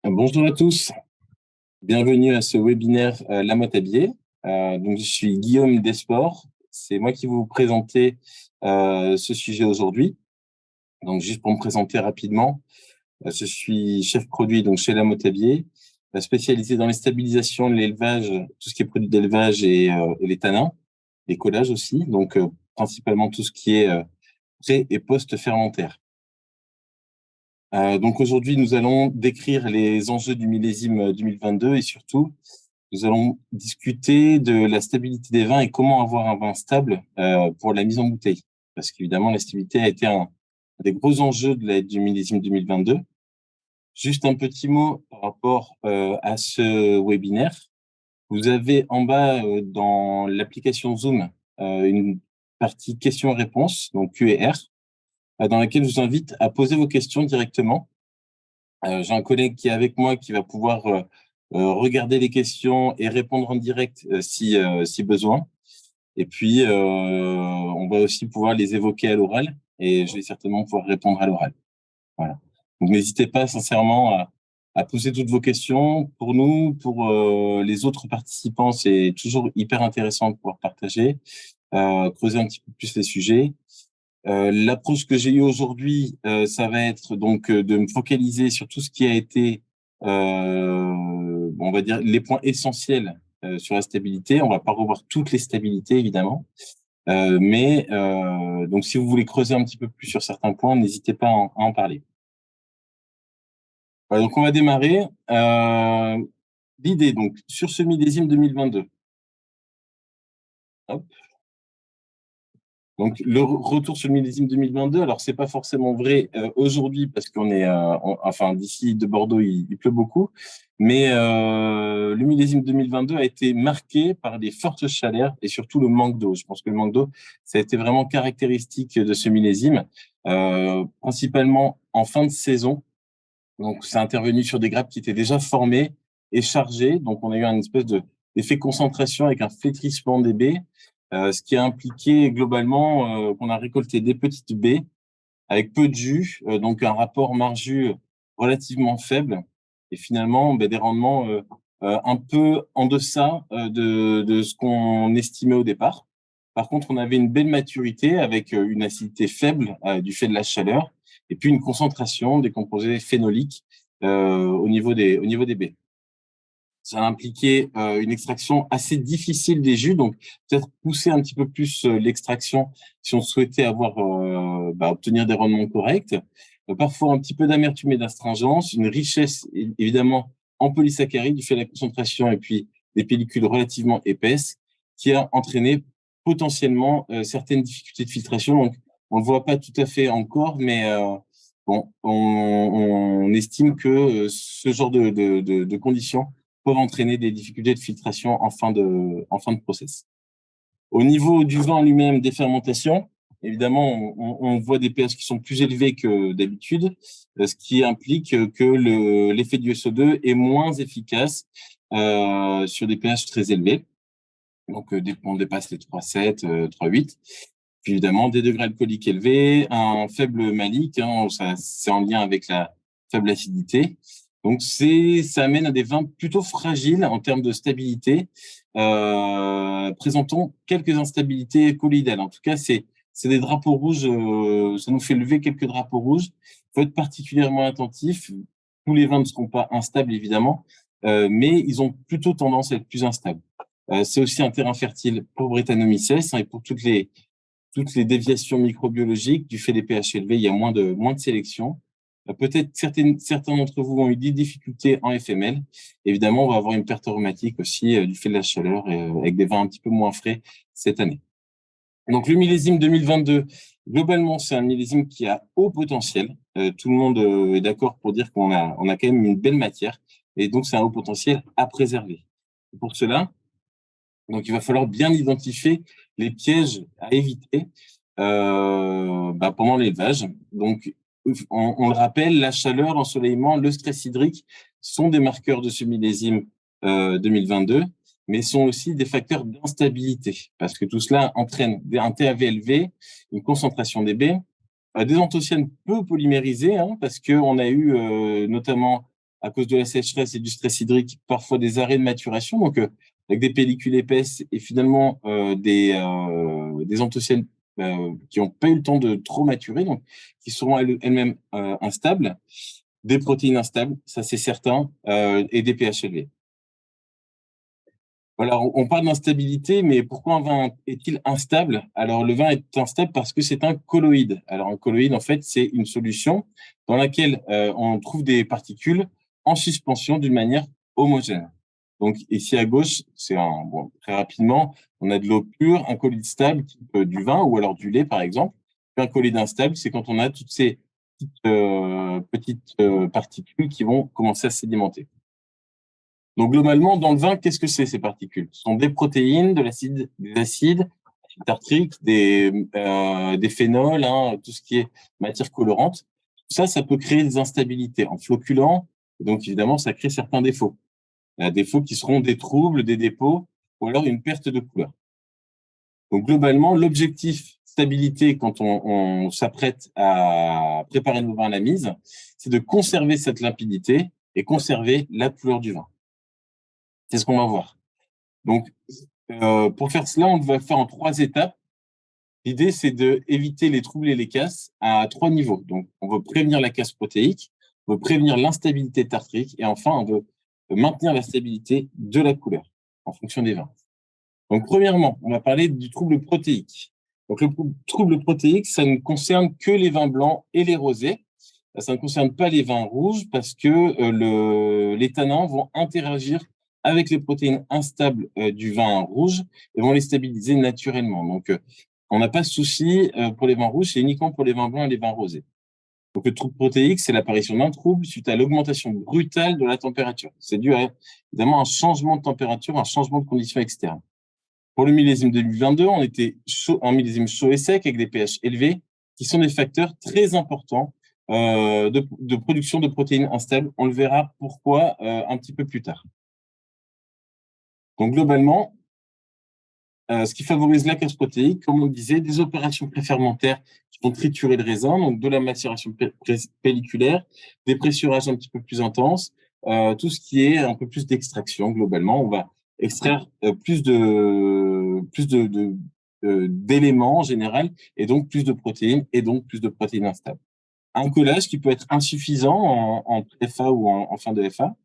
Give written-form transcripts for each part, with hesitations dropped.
Bonjour à tous, bienvenue à ce webinaire La Motte à Biais. Donc je suis Guillaume Desports, c'est moi qui vais vous présenter ce sujet aujourd'hui. Donc juste pour me présenter rapidement, je suis chef produit donc chez La Motte à Biais, spécialisé dans les stabilisations, l'élevage, tout ce qui est produits d'élevage et les tanins, les collages aussi, donc principalement tout ce qui est pré- et post-fermentaire. Donc aujourd'hui, nous allons décrire les enjeux du millésime 2022 et surtout, nous allons discuter de la stabilité des vins et comment avoir un vin stable pour la mise en bouteille. Parce qu'évidemment, la stabilité a été un des gros enjeux du millésime 2022. Juste un petit mot par rapport à ce webinaire. Vous avez en bas dans l'application Zoom une partie questions-réponses, donc Q&R, dans laquelle je vous invite à poser vos questions directement. J'ai un collègue qui est avec moi qui va pouvoir regarder les questions et répondre en direct si besoin. Et puis, on va aussi pouvoir les évoquer à l'oral et je vais certainement pouvoir répondre à l'oral. Voilà. Donc, n'hésitez pas sincèrement à poser toutes vos questions. Pour nous, pour les autres participants, c'est toujours hyper intéressant de pouvoir partager, creuser un petit peu plus les sujets. L'approche que j'ai eue aujourd'hui, ça va être donc de me focaliser sur tout ce qui a été, on va dire, les points essentiels sur la stabilité. On va pas revoir toutes les stabilités, évidemment. Mais donc, si vous voulez creuser un petit peu plus sur certains points, n'hésitez pas à en parler. Donc, on va démarrer. L'idée, donc, sur ce millésime 2022. Hop. Donc, le retour sur le millésime 2022, alors c'est pas forcément vrai aujourd'hui parce qu'on est, enfin d'ici de Bordeaux, il pleut beaucoup, mais le millésime 2022 a été marqué par des fortes chaleurs et surtout le manque d'eau. Je pense que le manque d'eau, ça a été vraiment caractéristique de ce millésime, principalement en fin de saison. Donc, c'est intervenu sur des grappes qui étaient déjà formées et chargées. Donc, on a eu un espèce d'effet concentration avec un flétrissement des baies, ce qui a impliqué globalement qu'on a récolté des petites baies avec peu de jus, donc un rapport marc-jus relativement faible et finalement des rendements un peu en deçà de ce qu'on estimait au départ. Par contre, on avait une belle maturité avec une acidité faible du fait de la chaleur et puis une concentration des composés phénoliques au niveau des baies. Ça a impliqué une extraction assez difficile des jus, donc peut-être pousser un petit peu plus l'extraction si on souhaitait avoir obtenir des rendements corrects. Parfois un petit peu d'amertume et d'astringence, une richesse évidemment en polysaccharides du fait de la concentration et puis des pellicules relativement épaisses qui a entraîné potentiellement certaines difficultés de filtration. Donc on ne le voit pas tout à fait encore, mais bon, on estime que ce genre de conditions peuvent entraîner des difficultés de filtration en fin de process. Au niveau du vin lui-même, des fermentations, évidemment, on voit des pH qui sont plus élevés que d'habitude, ce qui implique que l'effet du SO2 est moins efficace sur des pH très élevés. Donc, on dépasse les 3,7, 3,8. Puis évidemment, des degrés alcooliques élevés, un faible malique, hein, c'est en lien avec la faible acidité. Donc, ça amène à des vins plutôt fragiles en termes de stabilité, présentant quelques instabilités colloïdales. En tout cas, c'est des drapeaux rouges, ça nous fait lever quelques drapeaux rouges. Il faut être particulièrement attentif. Tous les vins ne seront pas instables, évidemment, mais ils ont plutôt tendance à être plus instables. C'est aussi un terrain fertile pour Brettanomyces et pour toutes les déviations microbiologiques. Du fait des pH élevés, il y a moins de sélection. Peut-être certains d'entre vous ont eu des difficultés en FML. Évidemment, on va avoir une perte aromatique aussi du fait de la chaleur avec des vins un petit peu moins frais cette année. Donc, le millésime 2022, globalement, c'est un millésime qui a haut potentiel. Tout le monde est d'accord pour dire on a quand même une belle matière. Et donc, c'est un haut potentiel à préserver. Pour cela, donc, il va falloir bien identifier les pièges à éviter pendant l'élevage. Donc, on le rappelle, la chaleur, l'ensoleillement, le stress hydrique sont des marqueurs de ce millésime 2022, mais sont aussi des facteurs d'instabilité, parce que tout cela entraîne un TAV élevé, une concentration des baies, des anthocyanes peu polymérisés, hein, parce qu'on a eu notamment à cause de la sécheresse et du stress hydrique, parfois des arrêts de maturation, donc avec des pellicules épaisses et finalement des anthocyanes qui n'ont pas eu le temps de trop maturer, donc qui seront elles-mêmes instables, des protéines instables, ça c'est certain, et des pH élevés. Voilà, on parle d'instabilité, mais pourquoi un vin est-il instable? Alors, le vin est instable parce que c'est un colloïde. Alors, un colloïde, en fait, c'est une solution dans laquelle on trouve des particules en suspension d'une manière homogène. Donc, ici à gauche, bon, très rapidement, on a de l'eau pure, un colloïde stable, type du vin ou alors du lait, par exemple. Un colloïde instable, c'est quand on a toutes ces petites particules qui vont commencer à sédimenter. Donc, globalement, dans le vin, qu'est-ce que c'est ces particules? Ce sont des protéines, de l'acide, des acides tartriques, des phénols, hein, tout ce qui est matière colorante. Tout ça, ça peut créer des instabilités en floculant. Donc, évidemment, ça crée certains défauts. Défauts qui seront des troubles, des dépôts ou alors une perte de couleur. Donc, globalement, l'objectif stabilité, quand on s'apprête à préparer nos vins à la mise, c'est de conserver cette limpidité et conserver la couleur du vin. C'est ce qu'on va voir. Donc, pour faire cela, on va faire en 3 étapes. L'idée, c'est d'éviter les troubles et les casses à 3 niveaux. Donc, on veut prévenir la casse protéique, on veut prévenir l'instabilité tartrique, et enfin, on veut maintenir la stabilité de la couleur en fonction des vins. Donc, premièrement, on va parler du trouble protéique. Donc, le trouble protéique, ça ne concerne que les vins blancs et les rosés. Ça ne concerne pas les vins rouges parce que les tanins vont interagir avec les protéines instables du vin rouge et vont les stabiliser naturellement. Donc, on n'a pas de souci pour les vins rouges, c'est uniquement pour les vins blancs et les vins rosés. Donc, le trouble protéique, c'est l'apparition d'un trouble suite à l'augmentation brutale de la température. C'est dû à, évidemment, un changement de température, un changement de conditions externes. Pour le millésime 2022, on était un millésime chaud et sec avec des pH élevés, qui sont des facteurs très importants de production de protéines instables. On le verra pourquoi un petit peu plus tard. Donc, globalement, ce qui favorise la casse protéique, comme on le disait, des opérations préfermentaires qui vont triturer le raisin, donc de la macération pelliculaire, des pressurages un petit peu plus intenses, tout ce qui est un peu plus d'extraction. Globalement, on va extraire plus d'éléments en général, et donc plus de protéines, et donc plus de protéines instables. Un collage qui peut être insuffisant en FA ou en fin de FA.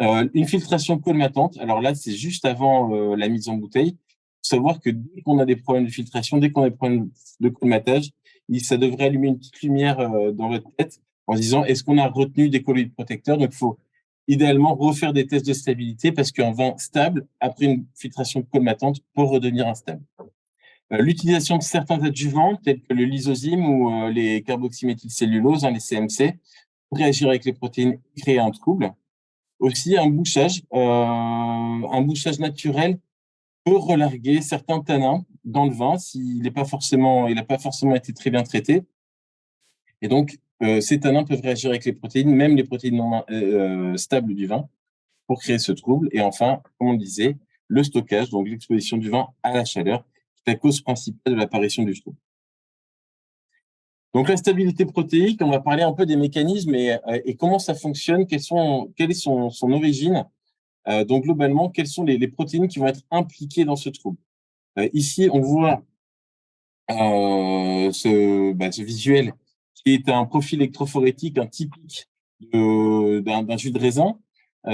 Une filtration colmatante. Alors là, c'est juste avant la mise en bouteille. Faut savoir que dès qu'on a des problèmes de filtration, dès qu'on a des problèmes de colmatage, ça devrait allumer une petite lumière dans votre tête en se disant est-ce qu'on a retenu des colloïdes protecteurs? Donc, il faut idéalement refaire des tests de stabilité parce qu'un vin stable, après une filtration colmatante, peut redevenir instable. L'utilisation de certains adjuvants, tels que le lysozyme ou les carboxyméthylcellulose, les CMC, pour réagir avec les protéines et créer un trouble. Aussi, un bouchage naturel peut relarguer certains tanins dans le vin s'il n'a pas forcément été très bien traité. Et donc, ces tanins peuvent réagir avec les protéines, même les protéines non stables du vin, pour créer ce trouble. Et enfin, comme on le disait, le stockage, donc l'exposition du vin à la chaleur, qui est la cause principale de l'apparition du trouble. Donc, la stabilité protéique, on va parler un peu des mécanismes et comment ça fonctionne, quelle est son origine. Donc, globalement, quelles sont les protéines qui vont être impliquées dans ce trouble? Ici, on voit ce visuel qui est un profil électrophorétique typique d'un jus de raisin.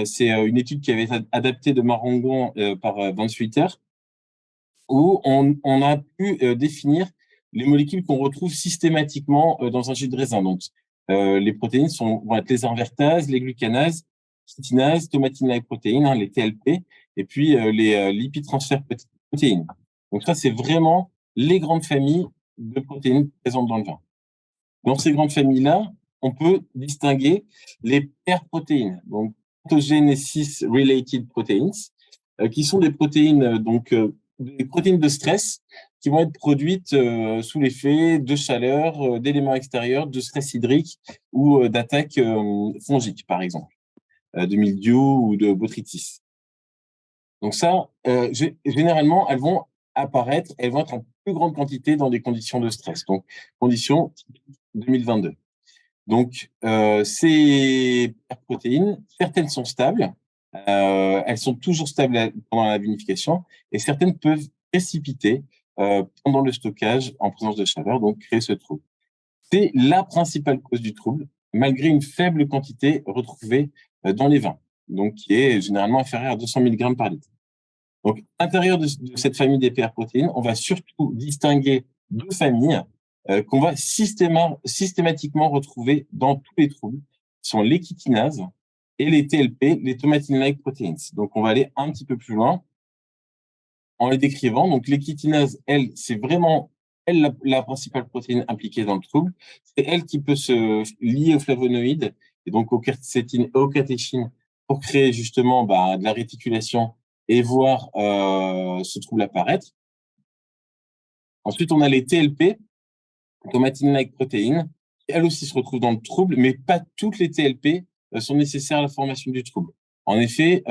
C'est une étude qui avait été adaptée de Marangon par Van Switter, où on a pu définir les molécules qu'on retrouve systématiquement dans un jus de raisin. Donc, les protéines vont être les invertases, les glucanases, chitinases, tomatine-like protéines, les TLP, et puis les lipides transfert protéines. Donc ça, c'est vraiment les grandes familles de protéines présentes dans le vin. Dans ces grandes familles-là, on peut distinguer les paires protéines, donc pathogenesis-related proteins, qui sont des protéines, des protéines de stress qui vont être produites sous l'effet de chaleur, d'éléments extérieurs, de stress hydrique ou d'attaques fongiques, par exemple, de mildiou ou de botrytis. Donc ça, généralement, elles vont être en plus grande quantité dans des conditions de stress, donc conditions 2022. Donc, ces protéines, certaines sont stables, elles sont toujours stables pendant la vinification, et certaines peuvent précipiter pendant le stockage en présence de chaleur, donc créer ce trouble. C'est la principale cause du trouble, malgré une faible quantité retrouvée dans les vins, donc qui est généralement inférieure à 200 mg par litre. Donc, à l'intérieur de cette famille des PR-protéines, on va surtout distinguer deux familles qu'on va systématiquement retrouver dans tous les troubles, qui sont les chitinases et les TLP, les thrombin-like proteins. Donc, on va aller un petit peu plus loin en les décrivant. Donc, les chitinases, elles, c'est vraiment la principale protéine impliquée dans le trouble. C'est elle qui peut se lier aux flavonoïdes et donc aux quercétines et aux catéchines pour créer justement de la réticulation et voir ce trouble apparaître. Ensuite, on a les TLP, chromatin-like proteins, qui elles aussi se retrouvent dans le trouble, mais pas toutes les TLP sont nécessaires à la formation du trouble. En effet,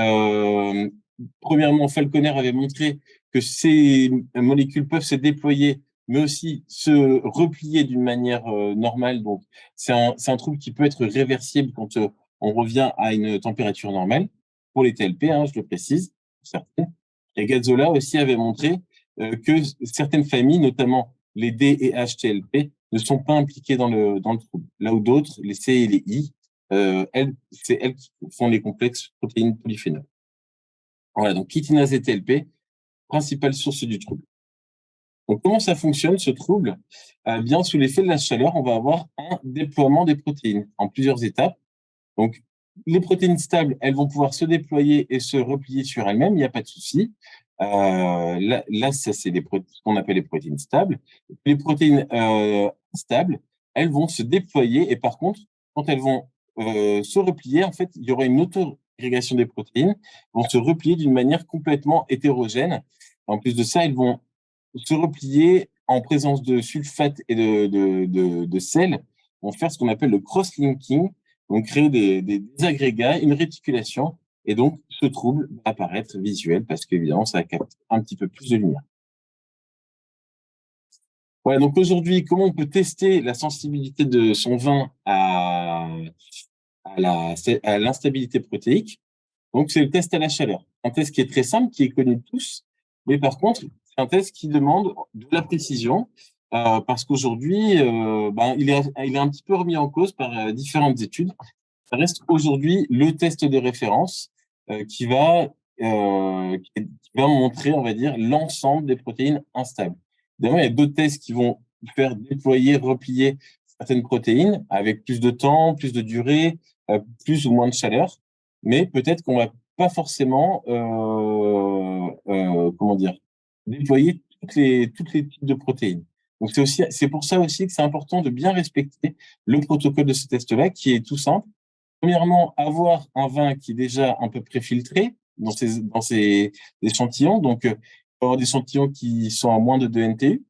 premièrement, Falconer avait montré que ces molécules peuvent se déployer, mais aussi se replier d'une manière normale. Donc, c'est un trouble qui peut être réversible quand on revient à une température normale. Pour les TLP, je le précise, certaines. Et Gazzola aussi avait montré que certaines familles, notamment les D et H TLP, ne sont pas impliquées dans le trouble. Là où d'autres, les C et les I, c'est elles qui font les complexes protéines polyphénols. Voilà, donc chitinase et TLP, principale source du trouble. Donc, comment ça fonctionne, ce trouble? Bien, sous l'effet de la chaleur, on va avoir un déploiement des protéines en plusieurs étapes. Donc, les protéines stables, elles vont pouvoir se déployer et se replier sur elles-mêmes, il n'y a pas de souci. Là, ça, c'est ce qu'on appelle les protéines stables. Les protéines instables, elles vont se déployer et par contre, quand elles vont se replier, en fait, il y aura une auto-agrégation des protéines, vont se replier d'une manière complètement hétérogène. En plus de ça, elles vont se replier en présence de sulfate et de sel, vont faire ce qu'on appelle le cross-linking, donc créer des agrégats, une réticulation, et donc ce trouble va apparaître visuel parce qu'évidemment, ça capte un petit peu plus de lumière. Voilà, donc aujourd'hui, comment on peut tester la sensibilité de son vin à l'instabilité protéique? Donc, c'est le test à la chaleur. Un test qui est très simple, qui est connu de tous, mais par contre, c'est un test qui demande de la précision, parce qu'aujourd'hui, il est un petit peu remis en cause par différentes études. Ça reste aujourd'hui le test de référence qui va montrer, on va dire, l'ensemble des protéines instables. Évidemment, il y a d'autres tests qui vont faire déployer, replier certaines protéines avec plus de temps, plus de durée, plus ou moins de chaleur, mais peut-être qu'on va pas forcément, comment dire, déployer toutes les types de protéines. Donc c'est pour ça aussi que c'est important de bien respecter le protocole de ce test-là, qui est tout simple. Premièrement, avoir un vin qui est déjà un peu préfiltré dans ces échantillons. Donc, avoir des échantillons qui sont à moins de 2 NTU.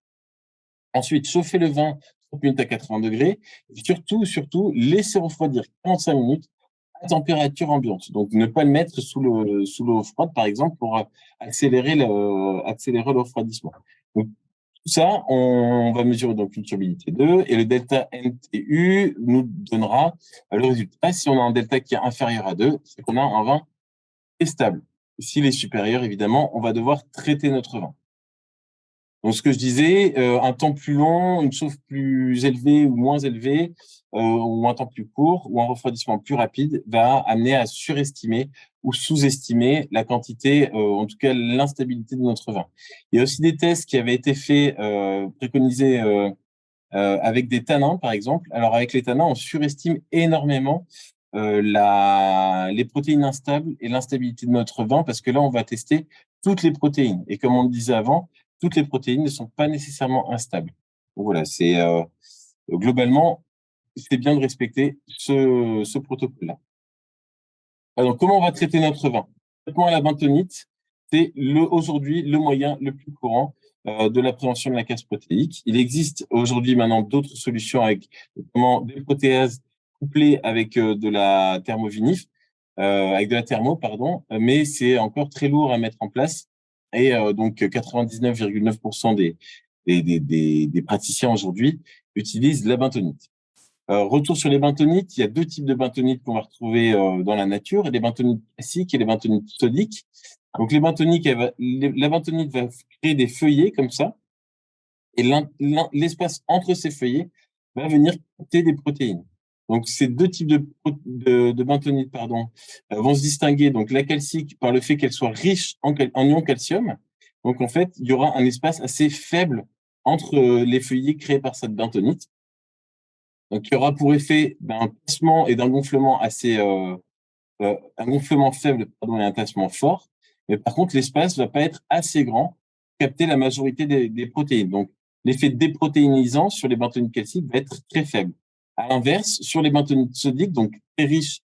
Ensuite, chauffer le vin 30 minutes à 80 degrés. Et surtout, laisser refroidir 45 minutes à température ambiante. Donc, ne pas le mettre sous l'eau froide, par exemple, pour accélérer le refroidissement. Donc, tout ça, on va mesurer donc une turbidité 2 et le delta NTU nous donnera le résultat. Si on a un delta qui est inférieur à 2, c'est qu'on a un vin stable. S'il est supérieur, évidemment, on va devoir traiter notre vin. Donc, ce que je disais, un temps plus long, une chauffe plus élevée ou moins élevée, ou un temps plus court, ou un refroidissement plus rapide, va amener à surestimer ou sous-estimer la quantité, en tout cas l'instabilité de notre vin. Il y a aussi des tests qui avaient été faits, préconisés avec des tanins, par exemple. Alors, avec les tanins, on surestime énormément les protéines instables et l'instabilité de notre vin, parce que là, on va tester toutes les protéines. Et comme on le disait avant, toutes les protéines ne sont pas nécessairement instables. Donc voilà, c'est globalement, c'est bien de respecter ce protocole-là. Alors, comment on va traiter notre vin? Le traitement à la bentonite, c'est aujourd'hui le moyen le plus courant de la prévention de la casse protéique. Il existe aujourd'hui maintenant d'autres solutions avec notamment des protéases couplées avec de la thermovinif, avec de la thermo, pardon, mais c'est encore très lourd à mettre en place. Et donc 99,9% des praticiens aujourd'hui utilisent la bentonite. Retour sur les bentonites, il y a deux types de bentonites qu'on va retrouver dans la nature, les bentonites classiques et les bentonites sodiques. Donc les bentoniques, la bentonite va créer des feuillets comme ça, et l'espace entre ces feuillets va venir capter des protéines. Donc ces deux types de bentonites vont se distinguer. Donc la calcique par le fait qu'elle soit riche en ion calcium. Donc en fait, il y aura un espace assez faible entre les feuillets créés par cette bentonite. Donc, il y aura pour effet d'un tassement et d'un gonflement un gonflement faible, pardon, et un tassement fort. Mais par contre, l'espace va pas être assez grand pour capter la majorité des protéines. Donc, l'effet déprotéinisant sur les bentonites calciques va être très faible. À l'inverse, sur les bentonites sodiques, donc très riches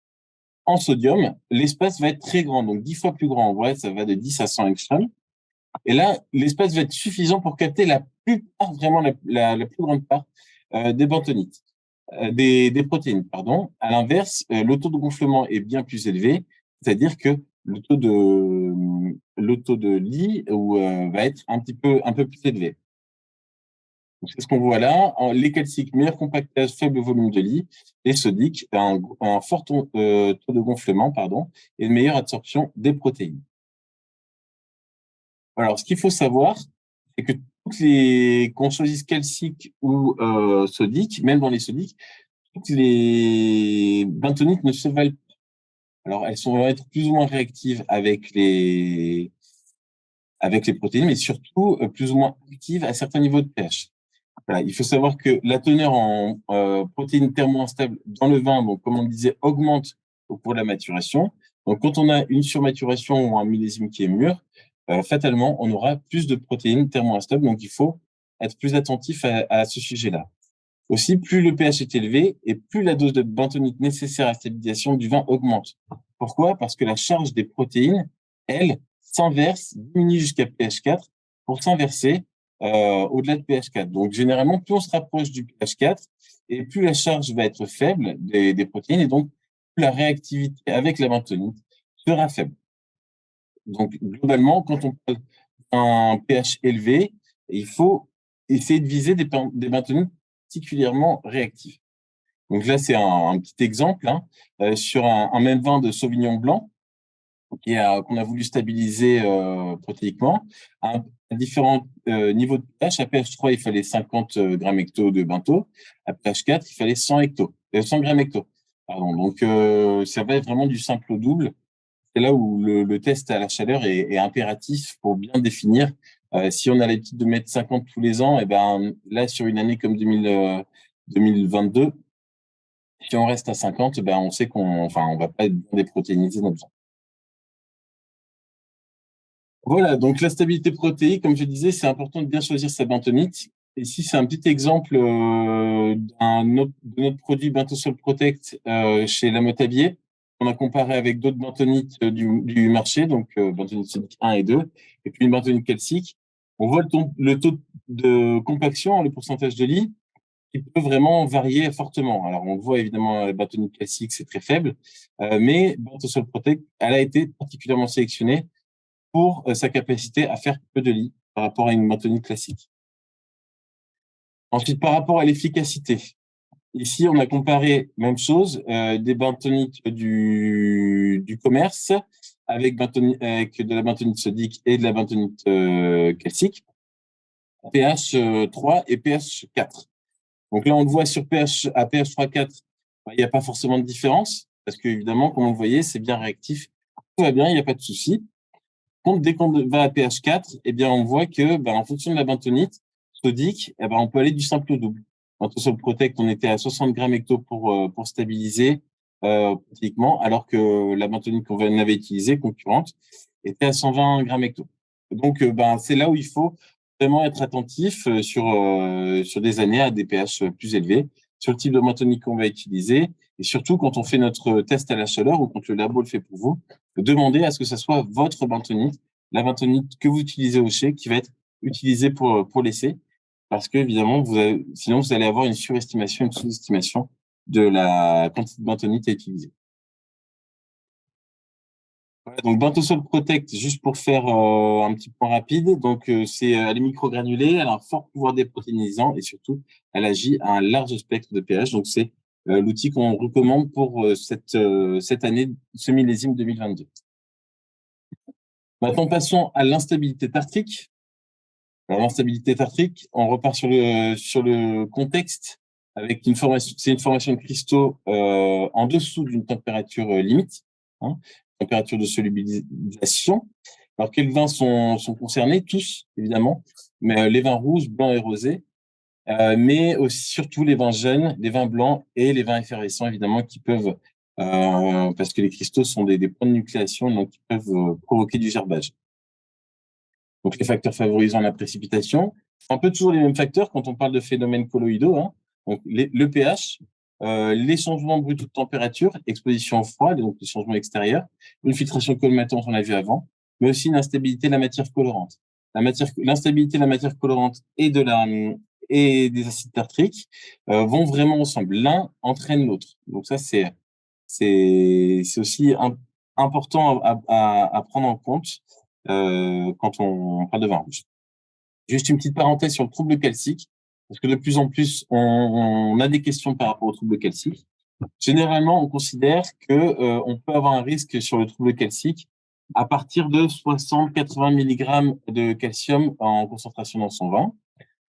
en sodium, l'espace va être très grand, donc 10 fois plus grand. En vrai, ça va de 10 à 100 angstroms. Et là, l'espace va être suffisant pour capter la plupart, vraiment la plus grande part des bentonites des protéines, pardon. À l'inverse, le taux de gonflement est bien plus élevé, c'est-à-dire que le taux de Li va être un peu plus élevé. C'est ce qu'on voit là. Les calciques, meilleur compactage, faible volume de Li. Les sodiques, un fort taux de gonflement, pardon, et une meilleure absorption des protéines. Alors, ce qu'il faut savoir, c'est que qu'on choisisse calcique ou sodique, même dans les sodiques, toutes les bentonites ne se valent pas. Alors, elles vont être plus ou moins réactives avec les protéines, mais surtout plus ou moins actives à certains niveaux de pH. Voilà, il faut savoir que la teneur en protéines thermo-instables dans le vin, donc comme on le disait, augmente au cours de la maturation. Donc, quand on a une surmaturation ou un millésime qui est mûr, fatalement, on aura plus de protéines thermo-instables. Donc, il faut être plus attentif à ce sujet-là. Aussi, plus le pH est élevé et plus la dose de bentonite nécessaire à la stabilisation du vin augmente. Pourquoi? Parce que la charge des protéines, elle, s'inverse, diminue jusqu'à pH 4 pour s'inverser au-delà de pH 4. Donc, généralement, plus on se rapproche du pH 4 et plus la charge va être faible des protéines et donc plus la réactivité avec la bentonite sera faible. Donc, globalement, quand on parle d'un pH élevé, il faut essayer de viser des bentonites particulièrement réactifs. Donc là, c'est un petit exemple sur un même vin de Sauvignon blanc qu'on a voulu stabiliser protéiquement à différents niveaux de pH. À pH 3, il fallait 50 grammes hecto de bento. À pH 4, il fallait 100 grammes hecto. Pardon. Donc, ça va être vraiment du simple au double. C'est là où le test à la chaleur est impératif pour bien définir. Si on a l'habitude de mettre 50 tous les ans, et ben là, sur une année comme 2022, si on reste à 50, ben on sait on va pas être bien déprotéinisé notre sang. Voilà, donc la stabilité protéique, comme je disais, c'est important de bien choisir sa bentonite. Ici, c'est un petit exemple de notre produit Bentosol Protect chez Lamotabier. On a comparé avec d'autres bentonites du marché, donc bentonite sodique 1 et 2, et puis une bentonite calcique. On voit le taux de compaction, le pourcentage de Li, qui peut vraiment varier fortement. Alors, on voit évidemment la bentonite classique, c'est très faible, mais Bentosol Protect, elle a été particulièrement sélectionnée pour sa capacité à faire peu de Li par rapport à une bentonite classique. Ensuite, par rapport à l'efficacité, ici, on a comparé, même chose, des bentonites du commerce avec de la bentonite sodique et de la bentonite calcique, pH 3 et pH 4. Donc là, on le voit à pH 3,4, il n'y a pas forcément de différence, parce que évidemment, comme on le voyait, c'est bien réactif. Tout va bien, il n'y a pas de souci. Dès qu'on va à pH 4, eh bien, on voit que, en fonction de la bentonite sodique, on peut aller du simple au double. Sur le Protect, on était à 60 grammes hecto pour stabiliser protéiquement, alors que la bentonite qu'on avait utilisée, concurrente, était à 120 grammes hecto. Donc, c'est là où il faut vraiment être attentif sur des années à des pH plus élevés, sur le type de bentonite qu'on va utiliser, et surtout quand on fait notre test à la chaleur ou quand le labo le fait pour vous, demandez à ce que ce soit votre bentonite, la bentonite que vous utilisez au chai, qui va être utilisée pour l'essai, parce que évidemment, sinon vous allez avoir une surestimation, une sous-estimation de la quantité de bentonite à utiliser. Voilà, donc Bentosol Protect, juste pour faire un petit point rapide, donc elle est microgranulée, elle a un fort pouvoir déprotéinisant et surtout elle agit à un large spectre de pH, donc c'est l'outil qu'on recommande pour cette année, ce millésime 2022. Maintenant, passons à l'instabilité tartrique. Alors, l'instabilité tartrique, on repart sur le contexte avec c'est une formation de cristaux en dessous d'une température limite, hein, température de solubilisation. Alors, quels vins sont concernés? Tous, évidemment, mais les vins rouges, blancs et rosés, mais aussi surtout les vins jeunes, les vins blancs et les vins effervescents, évidemment, qui peuvent, parce que les cristaux sont des points de nucléation, donc qui peuvent provoquer du gerbage. Donc, les facteurs favorisant la précipitation, c'est un peu toujours les mêmes facteurs quand on parle de phénomènes colloïdaux, hein. Donc, le pH, les changements brutaux de température, exposition au froid, donc les changements extérieurs, une filtration colmatante, on l'a vu avant, mais aussi l'instabilité de la matière colorante. L'instabilité de la matière colorante et des acides tartriques vont vraiment ensemble. L'un entraîne l'autre. Donc ça, c'est aussi important à prendre en compte quand on parle de vin rouge. Juste une petite parenthèse sur le trouble calcique, parce que de plus en plus, on a des questions par rapport au trouble calcique. Généralement, on considère que on peut avoir un risque sur le trouble calcique à partir de 60-80 mg de calcium en concentration dans son vin.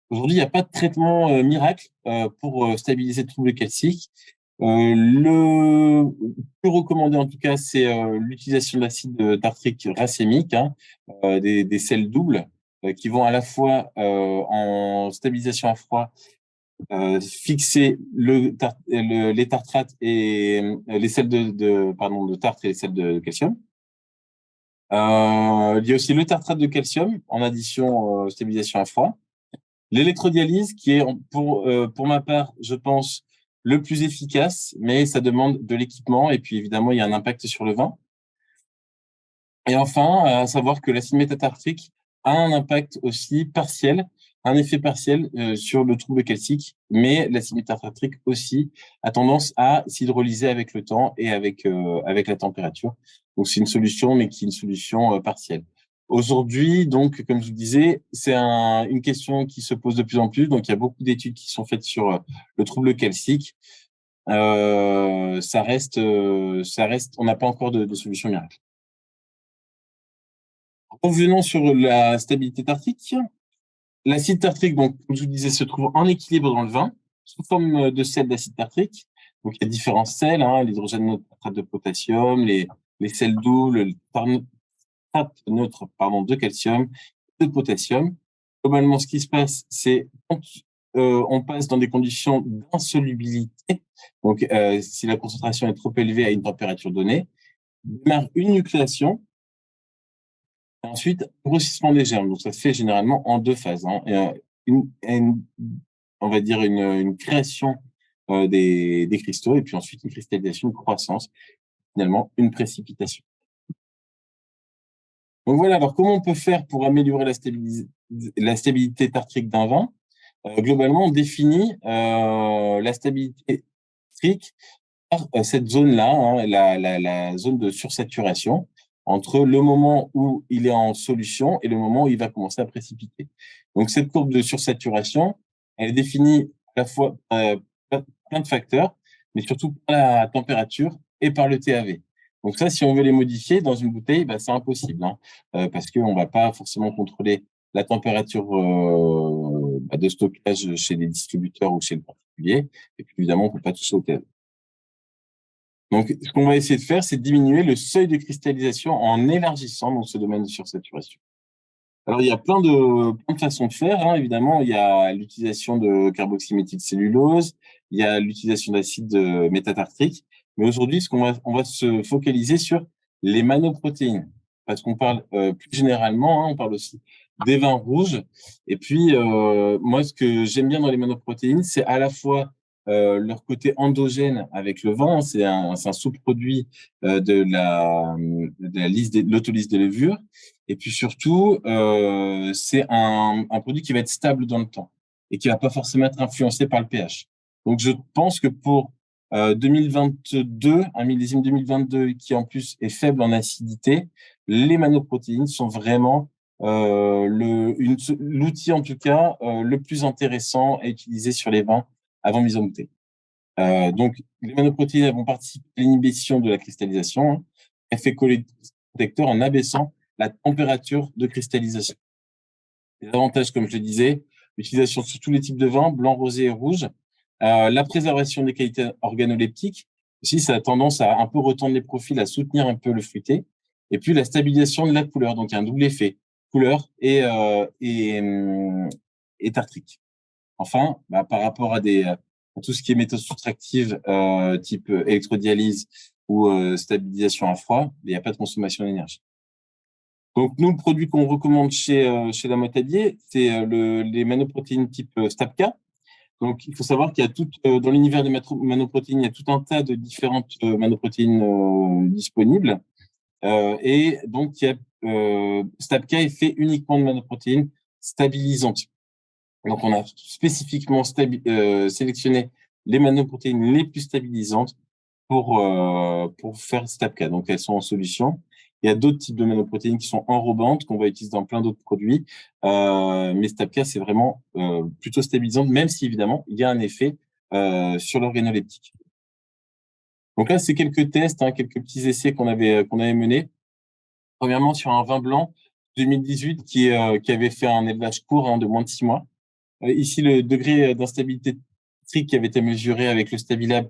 Aujourd'hui, il n'y a pas de traitement miracle pour stabiliser le trouble calcique. Le plus recommandé, en tout cas, c'est l'utilisation de l'acide tartrique racémique, hein, des sels doubles qui vont à la fois en stabilisation à froid fixer les tartrates et les sels de tartre et les sels de calcium. Il y a aussi le tartrate de calcium en addition stabilisation à froid. L'électrodialyse, qui est pour ma part, je pense, le plus efficace, mais ça demande de l'équipement et puis évidemment, il y a un impact sur le vin. Et enfin, à savoir que l'acide métatartrique a un impact aussi partiel, un effet partiel sur le trouble calcique, mais l'acide métatartrique aussi a tendance à s'hydrolyser avec le temps et avec la température. Donc c'est une solution, mais qui est une solution partielle. Aujourd'hui, donc, comme je vous disais, c'est une question qui se pose de plus en plus. Donc, il y a beaucoup d'études qui sont faites sur le trouble calcique. Ça reste, on n'a pas encore de solution miracle. Revenons sur la stabilité tartrique. L'acide tartrique, donc, comme je vous disais, se trouve en équilibre dans le vin, sous forme de sels d'acide tartrique. Donc, il y a différents sels, hein, l'hydrogène de potassium, les sels doubles, le tartrate neutre, de calcium, de potassium. Globalement, ce qui se passe, c'est quand on passe dans des conditions d'insolubilité, donc si la concentration est trop élevée à une température donnée, démarre une nucléation, et ensuite un grossissement des germes. Donc ça se fait généralement en deux phases, hein. On va dire une création des cristaux, et puis ensuite une cristallisation, une croissance, finalement une précipitation. Donc voilà, alors comment on peut faire pour améliorer la stabilité tartrique d'un vin? Globalement, on définit la stabilité tartrique par cette zone-là, hein, la zone de sursaturation, entre le moment où il est en solution et le moment où il va commencer à précipiter. Donc cette courbe de sursaturation, elle est définie à la fois par plein de facteurs, mais surtout par la température et par le TAV. Donc ça, si on veut les modifier dans une bouteille, c'est impossible, hein, parce qu'on va pas forcément contrôler la température de stockage chez les distributeurs ou chez le particulier. Et puis évidemment, on peut pas toucher au TAV. Donc, ce qu'on va essayer de faire, c'est de diminuer le seuil de cristallisation en élargissant dans ce domaine de sursaturation. Alors, il y a plein de façons de faire, hein. Évidemment, il y a l'utilisation de carboxyméthylcellulose, il y a l'utilisation d'acide métatartrique. Mais aujourd'hui, on va se focaliser sur les manoprotéines. Parce qu'on parle plus généralement, hein, on parle aussi des vins rouges. Et puis, moi, ce que j'aime bien dans les manoprotéines, c'est à la fois leur côté endogène avec le vin, c'est un sous-produit de l'autolyse des levures. Et puis surtout, c'est un produit qui va être stable dans le temps et qui va pas forcément être influencé par le pH. Donc, je pense que pour 2022, un millésime 2022 qui en plus est faible en acidité, les manoprotéines sont vraiment l'outil en tout cas le plus intéressant à utiliser sur les vins avant mise en bouteille. Donc, les manoprotéines vont participer à l'inhibition de la cristallisation, hein. Effet protecteur en abaissant la température de cristallisation. Les avantages, comme je le disais, l'utilisation sur tous les types de vin, blanc, rosé et rouge, la préservation des qualités organoleptiques. Aussi, ça a tendance à un peu retendre les profils, à soutenir un peu le fruité. Et puis, la stabilisation de la couleur. Donc, il y a un double effet, couleur et tartrique. Enfin, par rapport à tout ce qui est méthode soustractive, type électrodialyse ou stabilisation à froid, il n'y a pas de consommation d'énergie. Donc, nous, le produit qu'on recommande chez La Motadier, c'est les manoprotéines type Stabka. Donc, il faut savoir qu'il y a dans l'univers des manoprotéines, il y a tout un tas de différentes manoprotéines disponibles. Et donc, Stabka est fait uniquement de manoprotéines stabilisantes. Donc, on a spécifiquement sélectionné les manoprotéines les plus stabilisantes pour faire Stabka. Donc, elles sont en solution. Il y a d'autres types de manoprotéines qui sont enrobantes, qu'on va utiliser dans plein d'autres produits. Mais Stabka, c'est vraiment plutôt stabilisante, même si, évidemment, il y a un effet sur l'organoleptique. Donc là, c'est quelques tests, hein, quelques petits essais qu'on avait menés. Premièrement, sur un vin blanc 2018 qui avait fait un élevage court, hein, de moins de 6 mois. Ici, le degré d'instabilité trique qui avait été mesuré avec le Stabilab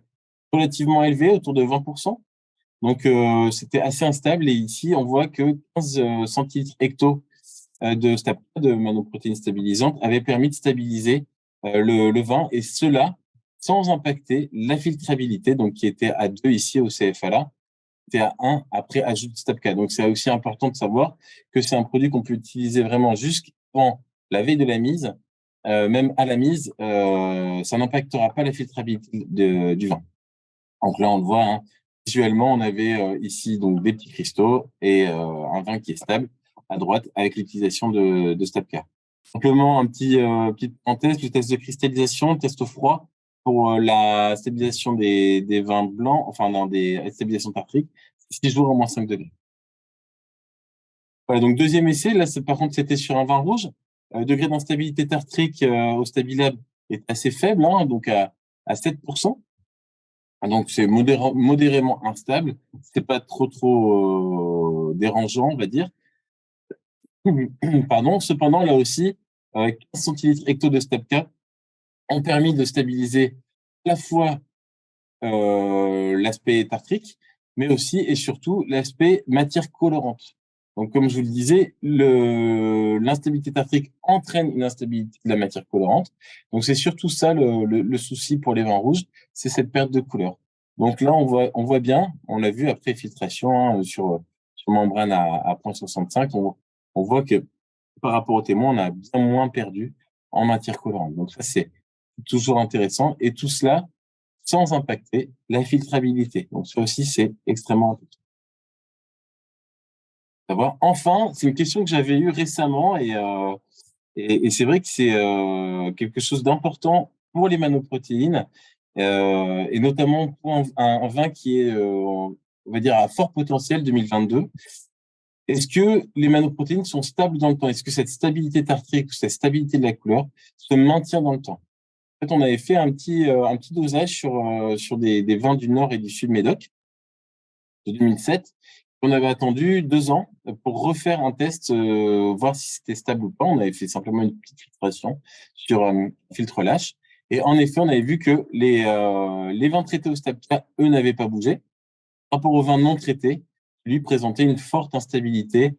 relativement élevé, autour de 20%. Donc, c'était assez instable. Et ici, on voit que 15 centilitres hecto de Stabka, de manoprotéines stabilisantes, avaient permis de stabiliser le vin, et cela sans impacter la filtrabilité, donc qui était à 2 ici au CFA-là, était à 1 après ajout de Stabka. Donc, c'est aussi important de savoir que c'est un produit qu'on peut utiliser vraiment jusqu'en la veille de la mise, même à la mise, ça n'impactera pas la filtrabilité du vin. Donc là, on le voit, hein, visuellement, on avait ici donc des petits cristaux et un vin qui est stable à droite avec l'utilisation de Stabka. Simplement, petite parenthèse, le test de cristallisation, le test au froid pour la stabilisation des vins blancs, enfin non, des stabilisations tartriques, c'est 6 jours à moins 5 degrés. Voilà, donc deuxième essai, là, par contre, c'était sur un vin rouge. Degré d'instabilité tartrique au Stabilab est assez faible, hein, donc à 7%. Donc, c'est modérément instable. C'est pas trop dérangeant, on va dire. Pardon. Cependant, là aussi, 15 centilitres hecto de Stabka ont permis de stabiliser à la fois l'aspect tartrique, mais aussi et surtout l'aspect matière colorante. Donc, comme je vous le disais, l'instabilité tartrique entraîne une instabilité de la matière colorante. Donc, c'est surtout ça le souci pour les vins rouges, c'est cette perte de couleur. Donc là, on voit bien, on l'a vu après filtration, hein, sur membrane à 0,65, on voit que par rapport au témoin, on a bien moins perdu en matière colorante. Donc ça, c'est toujours intéressant. Et tout cela sans impacter la filtrabilité. Donc ça aussi, c'est extrêmement important. Savoir. Enfin, c'est une question que j'avais eue récemment et c'est vrai que c'est quelque chose d'important pour les manoprotéines et notamment pour un vin qui est, on va dire, à fort potentiel 2022. Est-ce que les manoprotéines sont stables dans le temps? Est-ce que cette stabilité tartrique, cette stabilité de la couleur se maintient dans le temps? En fait, on avait fait un petit dosage sur des vins du Nord et du Sud Médoc de 2007. On avait attendu 2 ans pour refaire un test, voir si c'était stable ou pas. On avait fait simplement une petite filtration sur filtre lâche. Et en effet, on avait vu que les vins traités au Stabka, eux, n'avaient pas bougé. Par rapport aux vins non traités, lui présentait une forte instabilité.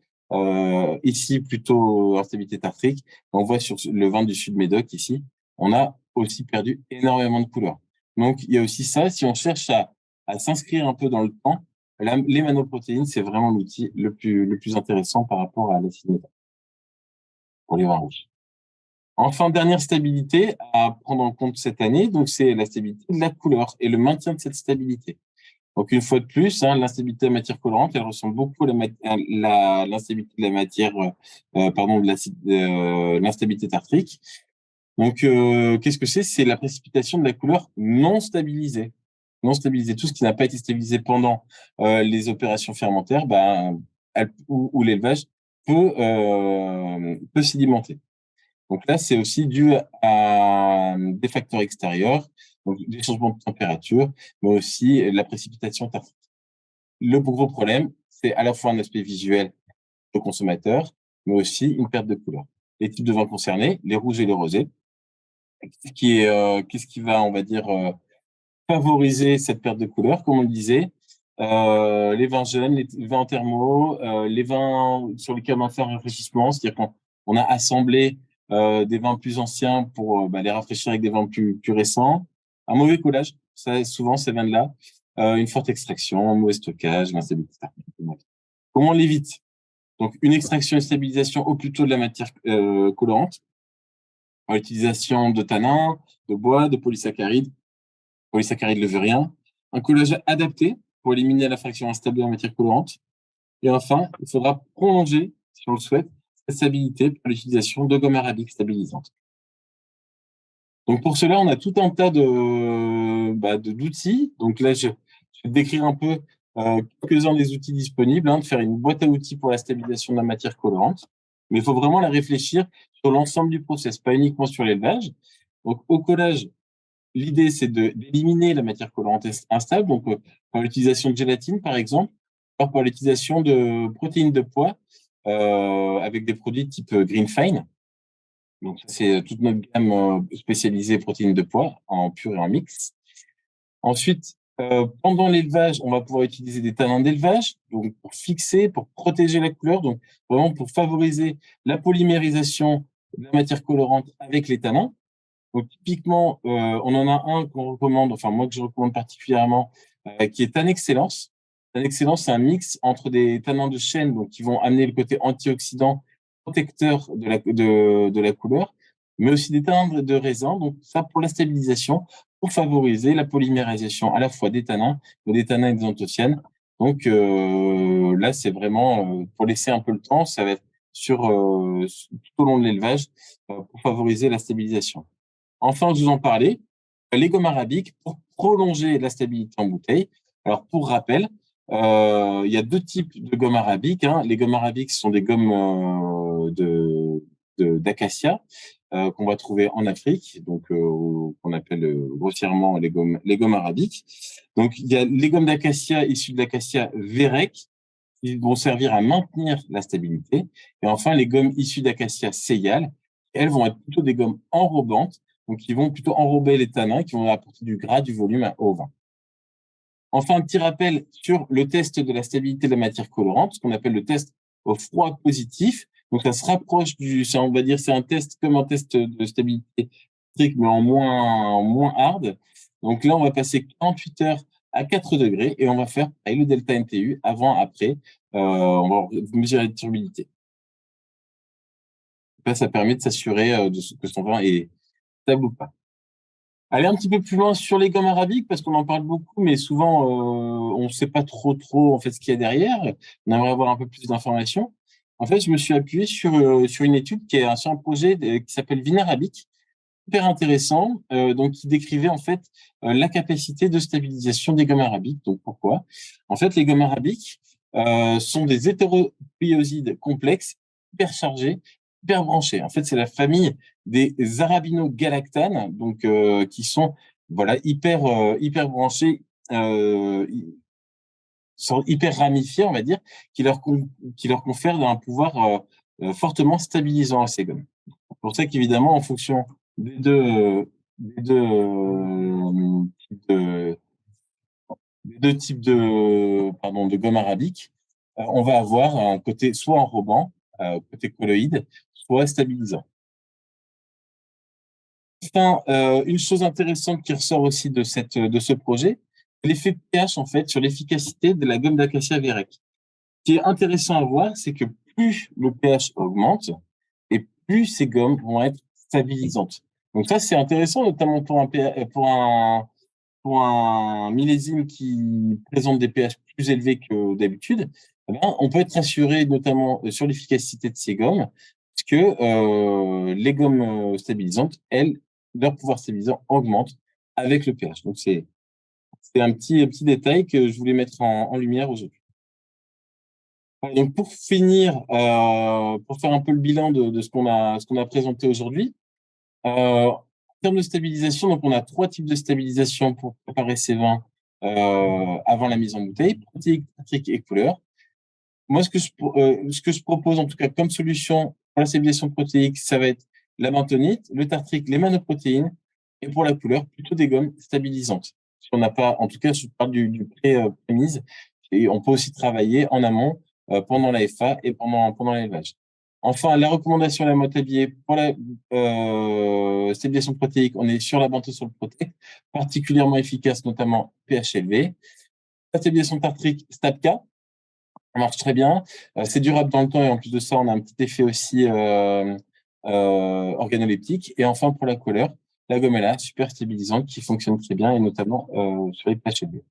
Ici, plutôt instabilité tartrique. On voit sur le vin du Sud Médoc, ici, on a aussi perdu énormément de couleurs. Donc, il y a aussi ça. Si on cherche à s'inscrire un peu dans le temps, les manoprotéines, c'est vraiment l'outil le plus intéressant par rapport à l'acide méthylique pour les vins rouges. Enfin, dernière stabilité à prendre en compte cette année, donc c'est la stabilité de la couleur et le maintien de cette stabilité. Donc, une fois de plus, hein, l'instabilité de la matière colorante, elle ressemble beaucoup à l'instabilité de la matière, pardon, de l'instabilité tartrique. Donc, qu'est-ce que c'est? C'est la précipitation de la couleur non stabilisée. Non stabilisée. Tout ce qui n'a pas été stabilisé pendant les opérations fermentaires, ou l'élevage peut sédimenter. Donc là, c'est aussi dû à des facteurs extérieurs, donc des changements de température, mais aussi la précipitation thermique. Le gros problème, c'est à la fois un aspect visuel au consommateur, mais aussi une perte de couleur. Les types de vins concernés, les rouges et les rosés, qu'est-ce qui va, on va dire, favoriser cette perte de couleur, comme on le disait, les vins jeunes, les vins en thermo, les vins sur lesquels on va faire un rafraîchissement, c'est-à-dire qu'on a assemblé des vins plus anciens pour les rafraîchir avec des vins plus récents. Un mauvais collage, ça, souvent ces vins-là, une forte extraction, un mauvais stockage, l'instabilité. Comment on l'évite? Donc, une extraction et stabilisation au plus tôt de la matière colorante, en utilisation de tanins, de bois, de polysaccharides levuriens, un collage adapté pour éliminer la fraction instable de la matière colorante. Et enfin, il faudra prolonger, si on le souhaite, cette stabilité par l'utilisation de gomme arabique stabilisante. Donc pour cela, on a tout un tas d'outils. Donc là, je vais décrire un peu quelques-uns des outils disponibles, de faire une boîte à outils pour la stabilisation de la matière colorante. Mais il faut vraiment la réfléchir sur l'ensemble du process, pas uniquement sur l'élevage. Donc au collage, l'idée, c'est d'éliminer la matière colorante instable, donc par l'utilisation de gélatine, par exemple, ou par l'utilisation de protéines de pois avec des produits type Green Fine. Donc, c'est toute notre gamme spécialisée protéines de pois en pur et en mix. Ensuite, pendant l'élevage, on va pouvoir utiliser des tanins d'élevage, donc pour fixer, pour protéger la couleur, donc vraiment pour favoriser la polymérisation de la matière colorante avec les tanins. Donc, typiquement, on en a un qu'on recommande, enfin, moi que je recommande particulièrement, qui est Tan Excellence. Tan Excellence, c'est un mix entre des tanins de chêne, donc qui vont amener le côté antioxydant, protecteur de la couleur, mais aussi des tanins de raisin, donc ça pour la stabilisation, pour favoriser la polymérisation à la fois des tanins, mais des tanins et des anthocyanes. Donc là, c'est vraiment pour laisser un peu le temps, ça va être tout au long de l'élevage pour favoriser la stabilisation. Enfin, je vous en parlais, les gommes arabiques pour prolonger la stabilité en bouteille. Alors, pour rappel, il y a deux types de gommes arabiques. Les gommes arabiques sont des gommes d'acacia qu'on va trouver en Afrique, donc qu'on appelle grossièrement les gommes arabiques. Donc, il y a les gommes d'acacia issues de l'acacia vérec qui vont servir à maintenir la stabilité. Et enfin, les gommes issues d'acacia seyal, elles vont être plutôt des gommes enrobantes, donc qui vont plutôt enrober les tanins, qui vont apporter du gras, du volume au vin. Enfin, un petit rappel sur le test de la stabilité de la matière colorante, ce qu'on appelle le test au froid positif. Donc, ça se rapproche on va dire, c'est un test comme un test de stabilité mais en moins hard. Donc là, on va passer 48 heures à 4 degrés et on va faire le delta NTU avant, après. On va mesurer la turbidité. Là, ça permet de s'assurer que son vin est stable ou pas. Aller un petit peu plus loin sur les gommes arabiques, parce qu'on en parle beaucoup, mais souvent, on ne sait pas trop en fait ce qu'il y a derrière. On aimerait avoir un peu plus d'informations. En fait, je me suis appuyé sur une étude qui est sur un projet qui s'appelle Vinarabic, hyper intéressant, donc qui décrivait en fait la capacité de stabilisation des gommes arabiques. Donc pourquoi? En fait, les gommes arabiques sont des hétéropiosides complexes, hyper chargés, hyper branchés. En fait, c'est la famille des arabinogalactanes, donc qui sont hyper branchés, sont hyper ramifiés, on va dire, qui leur confèrent un pouvoir fortement stabilisant à ces gommes. C'est pour ça qu'évidemment, en fonction des deux types de gomme arabique, on va avoir un côté soit enrobant, côté colloïde, soit stabilisant. Enfin, une chose intéressante qui ressort aussi de ce projet, c'est l'effet pH en fait sur l'efficacité de la gomme d'acacia vérec. Ce qui est intéressant à voir, c'est que plus le pH augmente et plus ces gommes vont être stabilisantes. Donc ça, c'est intéressant, notamment pour un millésime qui présente des pH plus élevés que d'habitude. On peut être assuré notamment sur l'efficacité de ces gommes, parce que les gommes stabilisantes, elles, leur pouvoir stabilisant augmente avec le pH. Donc c'est un petit détail que je voulais mettre en lumière aujourd'hui. Donc pour finir, pour faire un peu le bilan de ce qu'on a présenté aujourd'hui, termes de stabilisation, donc on a 3 types de stabilisation pour préparer ces vins avant la mise en bouteille, protéique, tartrique et couleur. Moi, ce que je propose, en tout cas, comme solution pour la stabilisation protéique, ça va être la bentonite, le tartrique, les manoprotéines, et pour la couleur, plutôt des gommes stabilisantes. Si on n'a pas, en tout cas, je parle du pré-mise, et on peut aussi travailler en amont, pendant la FA et pendant l'élevage. Enfin, la recommandation à la mode habillée pour la stabilisation protéique, on est sur la bentosul protect, particulièrement efficace, notamment pH élevé. La stabilisation tartrique, STAPK, ça marche très bien. C'est durable dans le temps et en plus de ça, on a un petit effet aussi organoleptique. Et enfin, pour la couleur, la gomella, super stabilisante qui fonctionne très bien et notamment sur les patchs bleus.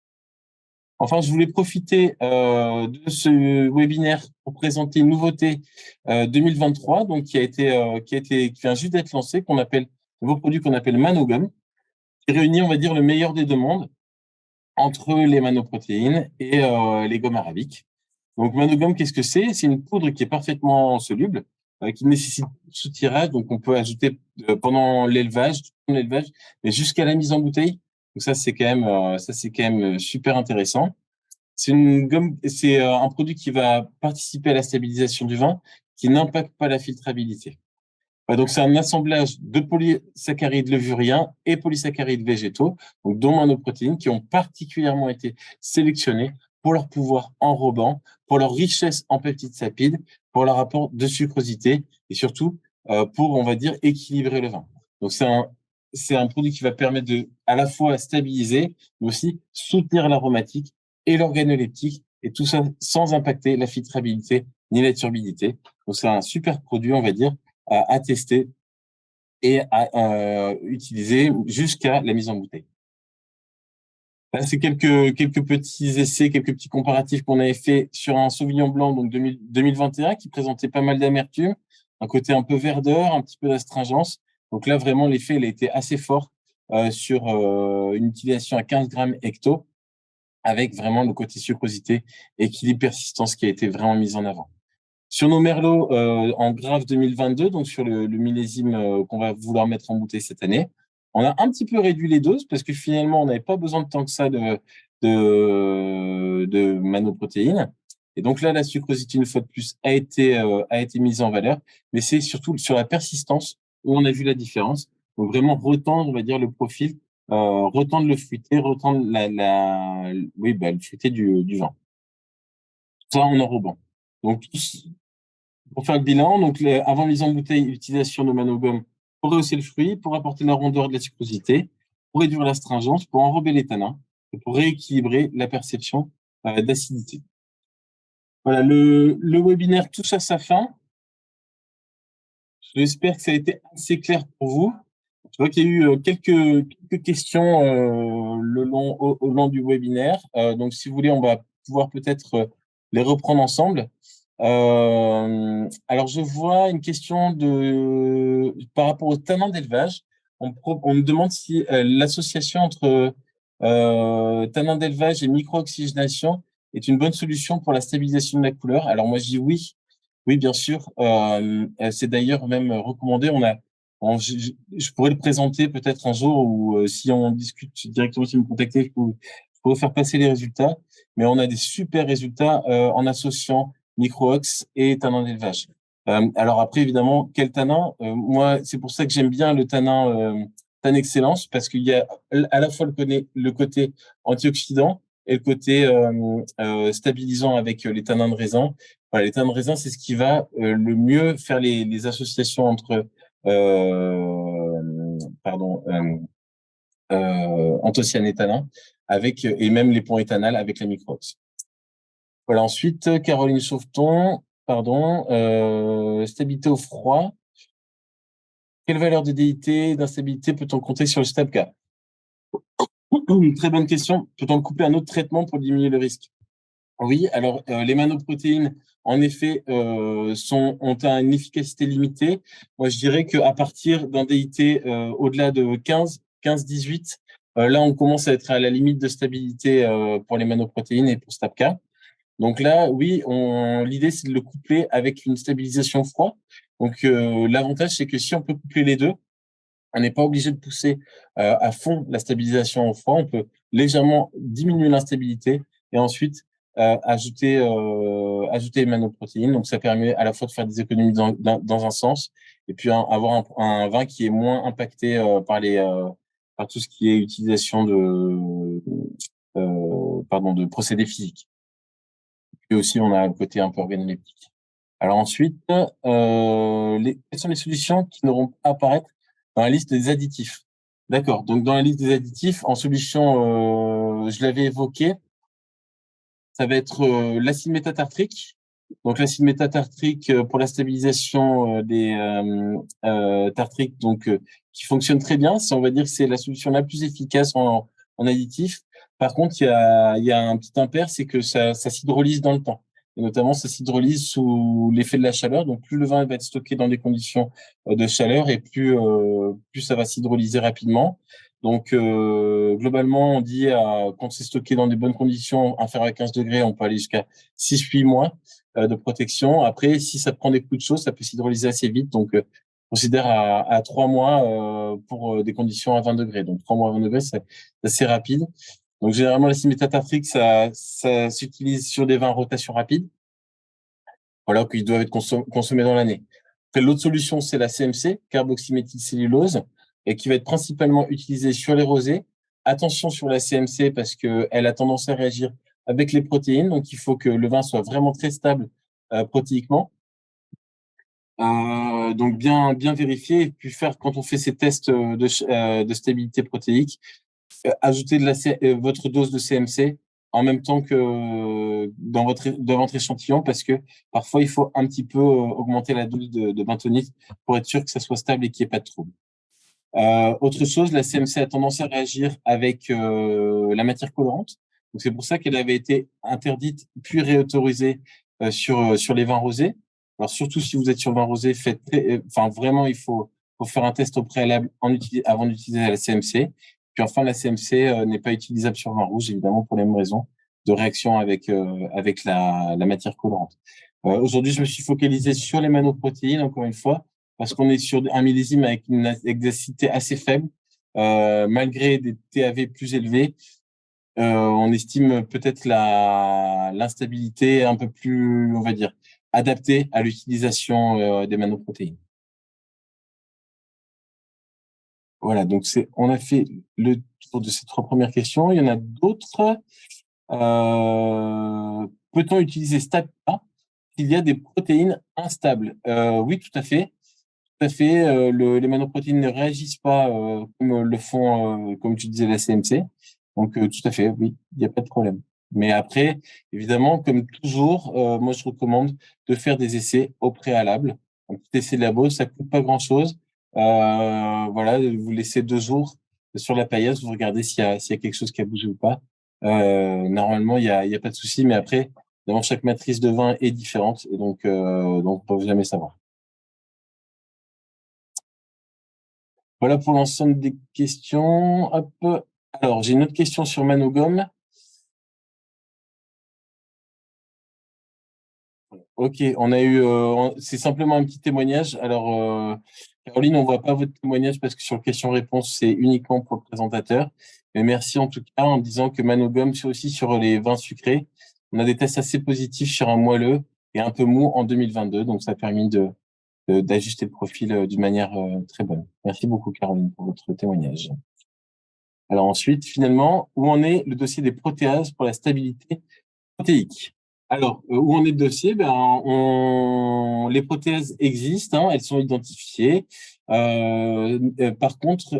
Enfin, je voulais profiter de ce webinaire pour présenter une nouveauté 2023, donc qui vient juste d'être lancé, qu'on appelle nouveau produit qu'on appelle Manogum, qui réunit, on va dire, le meilleur des deux mondes entre les manoprotéines et les gommes arabiques. Donc, Manogum, qu'est-ce que c'est? C'est une poudre qui est parfaitement soluble, qui nécessite sous-tirage. Donc, on peut ajouter pendant l'élevage, mais jusqu'à la mise en bouteille. Donc, ça, c'est quand même super intéressant. C'est une gomme, c'est un produit qui va participer à la stabilisation du vin, qui n'impacte pas la filtrabilité. Donc, c'est un assemblage de polysaccharides levuriens et polysaccharides végétaux, donc dont monoprotéines, qui ont particulièrement été sélectionnés pour leur pouvoir enrobant, pour leur richesse en peptides sapides, pour leur apport de sucrosité et surtout pour, on va dire, équilibrer le vin. Donc, c'est un produit qui va permettre de, à la fois stabiliser, mais aussi soutenir l'aromatique et l'organoleptique, et tout ça sans impacter la filtrabilité ni la turbidité. Donc, c'est un super produit, on va dire, à tester et à utiliser jusqu'à la mise en bouteille. Là, c'est quelques petits essais, quelques petits comparatifs qu'on avait fait sur un Sauvignon blanc donc 2021 qui présentait pas mal d'amertume, un côté un peu verdeur, un petit peu d'astringence. Donc là, vraiment, l'effet, il a été assez fort sur une utilisation à 15 grammes hecto, avec vraiment le côté sucrosité, équilibre, persistance qui a été vraiment mis en avant. Sur nos merlots en Grave 2022, donc sur le millésime qu'on va vouloir mettre en bouteille cette année, on a un petit peu réduit les doses parce que finalement, on n'avait pas besoin de tant que ça de manoprotéines. Et donc là, la sucrosité, une fois de plus, a été mise en valeur, mais c'est surtout sur la persistance où on a vu la différence. Donc vraiment retendre, on va dire, le profil, retendre le fruité, retendre le fruité du vin. Ça en enrobant. Donc, pour faire le bilan, donc avant mise en bouteille, utilisation de manogum pour rehausser le fruit, pour apporter la rondeur de la sucrosité, pour réduire l'astringence, pour enrober les tanins et pour rééquilibrer la perception d'acidité. Voilà, le webinaire touche à sa fin. J'espère que ça a été assez clair pour vous. Je vois qu'il y a eu quelques questions au long du webinaire. Donc, si vous voulez, on va pouvoir peut-être les reprendre ensemble. Alors, je vois une question par rapport au tanin d'élevage. On me demande si l'association entre tanin d'élevage et micro-oxygénation est une bonne solution pour la stabilisation de la couleur. Alors, moi, je dis oui. Oui, bien sûr. C'est d'ailleurs même recommandé. Je pourrais le présenter peut-être un jour ou si on discute directement, si vous me contactez, je pourrais faire passer les résultats. Mais on a des super résultats en associant micro-ox et tanin d'élevage. Alors après, évidemment, quel tanin moi, c'est pour ça que j'aime bien le tanin excellence, parce qu'il y a à la fois le côté antioxydant et le côté stabilisant avec les tanins de raisin. Voilà, les tanins de raisin, c'est ce qui va le mieux faire les associations entre anthocyanes et tanins avec et même les ponts éthanal avec la microx. Voilà, ensuite Caroline Sauveton, stabilité au froid. Quelle valeur de DIT, d'instabilité peut-on compter sur le STAPK? Très bonne question. Peut-on couper un autre traitement pour diminuer le risque? Oui, alors les manoprotéines, en effet, ont une efficacité limitée. Moi, je dirais qu'à partir d'un DIT au-delà de 15-18, là, on commence à être à la limite de stabilité pour les manoprotéines et pour STAPK. Donc là, oui, l'idée, c'est de le coupler avec une stabilisation froid. Donc l'avantage, c'est que si on peut coupler les deux, On n'est pas obligé de pousser à fond la stabilisation au froid. On peut légèrement diminuer l'instabilité et ensuite ajouter les manoprotéines. Donc, ça permet à la fois de faire des économies dans un sens et puis avoir un vin qui est moins impacté par tout ce qui est utilisation de procédés physiques. Et aussi, on a le côté un peu organoleptique. Alors ensuite, quelles sont les solutions qui n'auront pas à apparaître dans la liste des additifs? D'accord. Donc, dans la liste des additifs, en solution, je l'avais évoqué, ça va être l'acide métatartrique. Donc, l'acide métatartrique pour la stabilisation des tartriques, donc qui fonctionne très bien. On va dire que c'est la solution la plus efficace en additif. Par contre, il y a un petit impair, c'est que ça s'hydrolyse dans le temps. Et notamment, ça s'hydrolyse sous l'effet de la chaleur. Donc, plus le vin va être stocké dans des conditions de chaleur et plus ça va s'hydrolyser rapidement. Donc, globalement, on dit quand c'est stocké dans des bonnes conditions, inférieur à 15 degrés, on peut aller jusqu'à 6-8 mois de protection. Après, si ça prend des coups de chaud, ça peut s'hydrolyser assez vite. Donc, on considère à 3 mois pour des conditions à 20 degrés. Donc, 3 mois à 20 degrés, c'est assez rapide. Donc, généralement, l'acide métatartrique, ça s'utilise sur des vins à rotation rapide. Voilà, qui doivent être consommés dans l'année. Après, l'autre solution, c'est la CMC, carboxyméthylcellulose, et qui va être principalement utilisée sur les rosés. Attention sur la CMC parce qu'elle a tendance à réagir avec les protéines. Donc, il faut que le vin soit vraiment très stable protéiquement. Donc, bien vérifier. Et puis, quand on fait ces tests de stabilité protéique, ajouter votre dose de CMC en même temps que dans votre échantillon parce que parfois, il faut un petit peu augmenter la dose de bentonite pour être sûr que ça soit stable et qu'il n'y ait pas de trouble. Autre chose, la CMC a tendance à réagir avec la matière colorante. Donc, c'est pour ça qu'elle avait été interdite puis réautorisée sur les vins rosés. Alors, surtout si vous êtes sur vin rosé, vraiment, il faut faire un test au préalable avant d'utiliser la CMC. Puis enfin, la CMC n'est pas utilisable sur vin rouge, évidemment, pour les mêmes raisons de réaction avec la matière colorante. Aujourd'hui, je me suis focalisé sur les manoprotéines, encore une fois, parce qu'on est sur un millésime avec une exactité assez faible, malgré des TAV plus élevés. On estime peut-être l'instabilité un peu plus, on va dire, adaptée à l'utilisation des manoprotéines. Voilà, donc on a fait le tour de ces 3 premières questions. Il y en a d'autres. Peut-on utiliser StatA s'il y a des protéines instables? Oui, tout à fait. Tout à fait. Les manoprotéines ne réagissent pas comme le font, comme tu disais, la CMC. Donc, tout à fait, oui, il n'y a pas de problème. Mais après, évidemment, comme toujours, moi, je recommande de faire des essais au préalable. Un petit essai de labo, ça coûte pas grand-chose. Voilà, vous laissez 2 jours sur la paillasse, vous regardez s'il y a quelque chose qui a bougé ou pas. Normalement, il y a pas de souci, mais après, évidemment, chaque matrice de vin est différente et donc on ne peut jamais savoir. Voilà pour l'ensemble des questions. Hop. Alors, j'ai une autre question sur Manogom. Ok, on a eu, c'est simplement un petit témoignage. Alors, Caroline, on voit pas votre témoignage parce que sur question-réponse, c'est uniquement pour le présentateur. Mais merci en tout cas en disant que Manogom, c'est aussi sur les vins sucrés. On a des tests assez positifs sur un moelleux et un peu mou en 2022. Donc, ça a permis d'ajuster le profil d'une manière très bonne. Merci beaucoup, Caroline, pour votre témoignage. Alors ensuite, finalement, où en est le dossier des protéases pour la stabilité protéique? Alors, où en est le dossier? Les protéases existent, hein, elles sont identifiées. Par contre,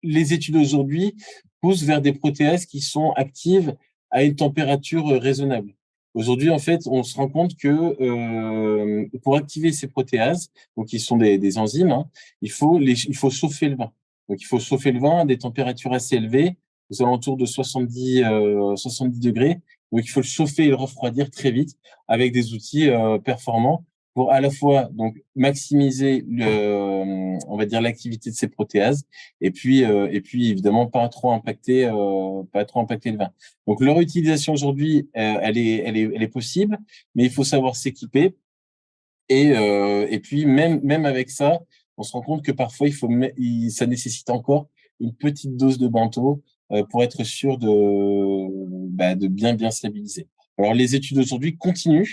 les études aujourd'hui poussent vers des protéases qui sont actives à une température raisonnable. Aujourd'hui, en fait, on se rend compte que pour activer ces protéases, donc qui sont des enzymes, hein, il faut chauffer le vin. Donc, il faut chauffer le vin à des températures assez élevées, aux alentours de 70 degrés. Donc, il faut le chauffer et le refroidir très vite avec des outils performants pour à la fois donc maximiser on va dire l'activité de ces protéases et puis évidemment pas trop impacter le vin. Donc leur utilisation aujourd'hui elle est possible, mais il faut savoir s'équiper et puis même avec ça on se rend compte que parfois ça nécessite encore une petite dose de bantho pour être sûr de bien stabiliser. Alors les études aujourd'hui continuent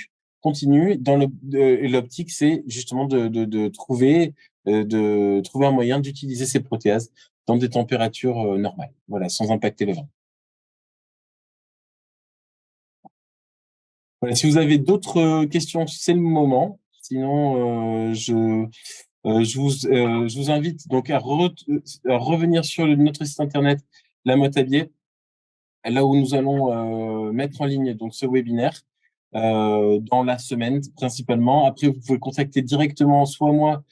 dans l'optique, c'est justement de trouver un moyen d'utiliser ces protéases dans des températures normales, voilà, sans impacter le vent. Voilà, si vous avez d'autres questions, c'est le moment. Sinon, je vous invite donc à revenir sur notre site internet La Motte à Biais, là où nous allons mettre en ligne donc ce webinaire dans la semaine principalement. Après, vous pouvez contacter directement soit moi,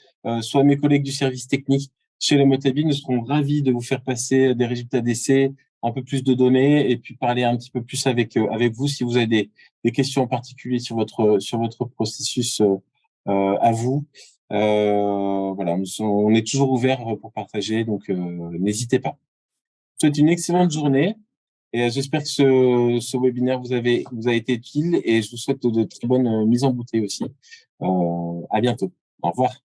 soit mes collègues du service technique chez La Motte à Biais. Nous serons ravis de vous faire passer des résultats d'essai, un peu plus de données et puis parler un petit peu plus avec vous si vous avez des questions en particulier sur votre processus à vous. Voilà, on est toujours ouvert pour partager, donc n'hésitez pas. Je vous souhaite une excellente journée et j'espère que ce webinaire vous a été utile et je vous souhaite de très bonnes mises en bouteille aussi. À bientôt. Au revoir.